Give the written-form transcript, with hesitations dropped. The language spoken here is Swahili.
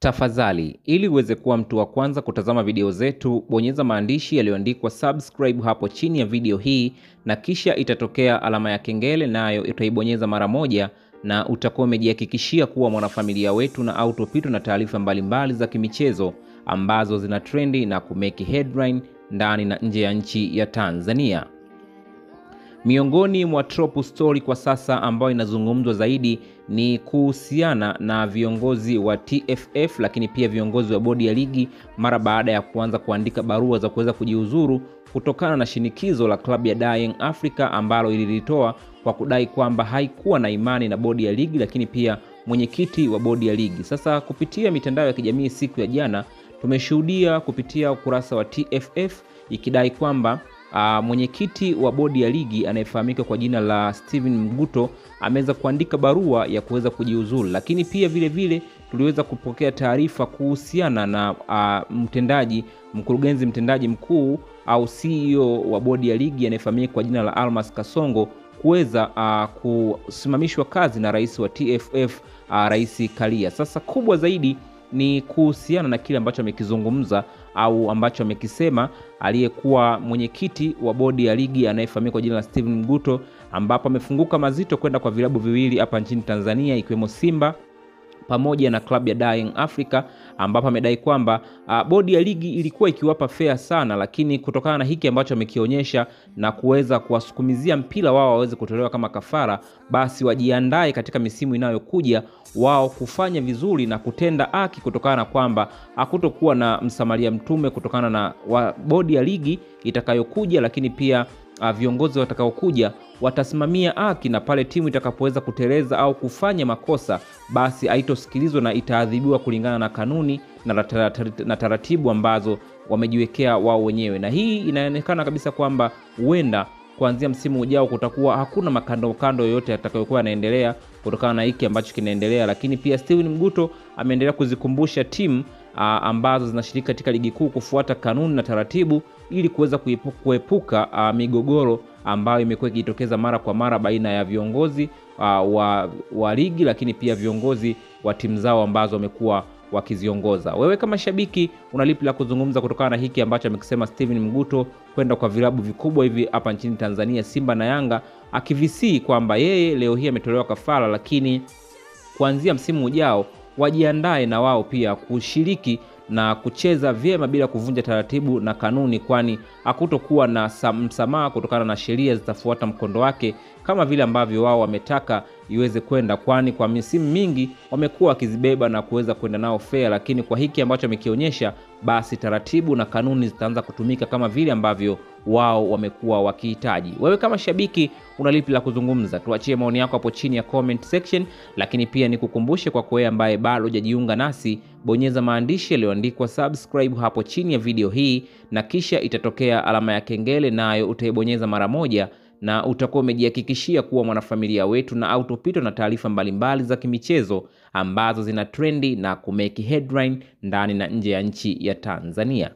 Tafadhali, ili uweze kuwa mtu wa kwanza kutazama video zetu, bonyeza maandishi yaliyoandikwa subscribe hapo chini ya video hii na kisha itatokea alama ya kengele, nayo utaibonyeza mara moja na utakuwa umejihakikishia kuwa mwanafamilia wetu na autopito na taarifa mbalimbali za kimichezo ambazo zina trendi na kumeki headline ndani na nje ya nchi ya Tanzania. Miongoni mwa top story kwa sasa ambayo inazungumzwa zaidi ni kuhusiana na viongozi wa TFF lakini pia viongozi wa bodi ya ligi mara baada ya kuanza kuandika barua za kuweza kujiuzuru kutokana na shinikizo la klabu ya Young Africa ambalo ililitoa kwa kudai kwamba haikuwa na imani na bodi ya ligi lakini pia mwenyekiti wa bodi ya ligi. Sasa kupitia mitandao ya kijamii siku ya jana tumeshuhudia kupitia ukurasa wa TFF ikidai kwamba mwenyekiti wa bodi ya ligi anayefahamika kwa jina la Steven Mguto ameweza kuandika barua ya kuweza kujiuzulu, lakini pia vile vile tuliweza kupokea taarifa kuhusiana na mkurugenzi mtendaji mkuu au CEO wa bodi ya ligi anayefahamika kwa jina la Almas Kasongo kuweza kusimamishwa kazi na rais wa TFF Rais Karia. Sasa kubwa zaidi ni kuhusiana na kile ambacho amekizungumza au ambacho amekisema aliyekuwa mwenyekiti wa bodi ya ligi anayefahamika kwa jina la Steven Mguto, ambapo amefunguka mazito kwenda kwa vilabu viwili hapa nchini Tanzania ikiwemo Simba pamoja na klabu ya Young Africa, ambapo amedai kwamba bodi ya ligi ilikuwa ikiwapa fair sana, lakini kutokana na hiki ambacho amekionyesha na kuweza kuwasukumizia mpira wao waweze kutolewa kama kafara, basi wajiandae katika misimu inayokuja wao kufanya vizuri na kutenda haki, kutokana na kwamba hakutokuwa na msamaria mtume kutokana na bodi ya ligi itakayokuja, lakini pia viongozi watakaokuja watasimamia haki, na pale timu itakapoweza kuteleza au kufanya makosa basi haitosikilizwa na itaadhibiwa kulingana na kanuni na taratibu ambazo wamejiwekea wao wenyewe. Na hii inaonekana kabisa kwamba huenda kuanzia msimu ujao kutakuwa hakuna makando yoyote yatakayokuwa yanaendelea kutokana na hiki ambacho kinaendelea. Lakini pia Steven Mguto ameendelea kuzikumbusha timu ambazo zinashiriki katika ligi kuu kufuata kanuni na taratibu ili kuweza kuepuka migogoro ambayo imekuwa ikitokeza mara kwa mara baina ya viongozi wa ligi lakini pia viongozi wa timu zao ambazo wamekuwa wakiziongoza. Wewe kama shabiki unalipi la kuzungumza kutokana na hiki ambacho amekisema Steven Mguto kwenda kwa vilabu vikubwa hivi hapa nchini Tanzania, Simba na Yanga, akivisii kwamba yeye leo hii ametolewa kafara, lakini kuanzia msimu ujao wajiandae na wao pia kushiriki na kucheza vyema bila kuvunja taratibu na kanuni, kwani hakutokuwa na msamaha kutokana na sheria zitafuata mkondo wake kama vile ambavyo wao wametaka iweze kwenda, kwani kwa misimu mingi wamekuwa wakizibeba na kuweza kwenda nao fair, lakini kwa hiki ambacho amekionyesha basi taratibu na kanuni zitaanza kutumika kama vile ambavyo wao wamekuwa wakihitaji. Wewe kama shabiki unalipi la kuzungumza? Tuachie maoni yako hapo chini ya comment section, lakini pia nikukumbushe kwa wewe ambaye bado hujajiunga nasi, bonyeza maandishi yaliyoandikwa subscribe hapo chini ya video hii na kisha itatokea alama ya kengele, nayo utaibonyeza mara moja na utakuwa umejihakikishia kuwa mwanafamilia wetu na autopito na taarifa mbalimbali za kimichezo ambazo zina trendi na kumeki headline ndani na nje ya nchi ya Tanzania.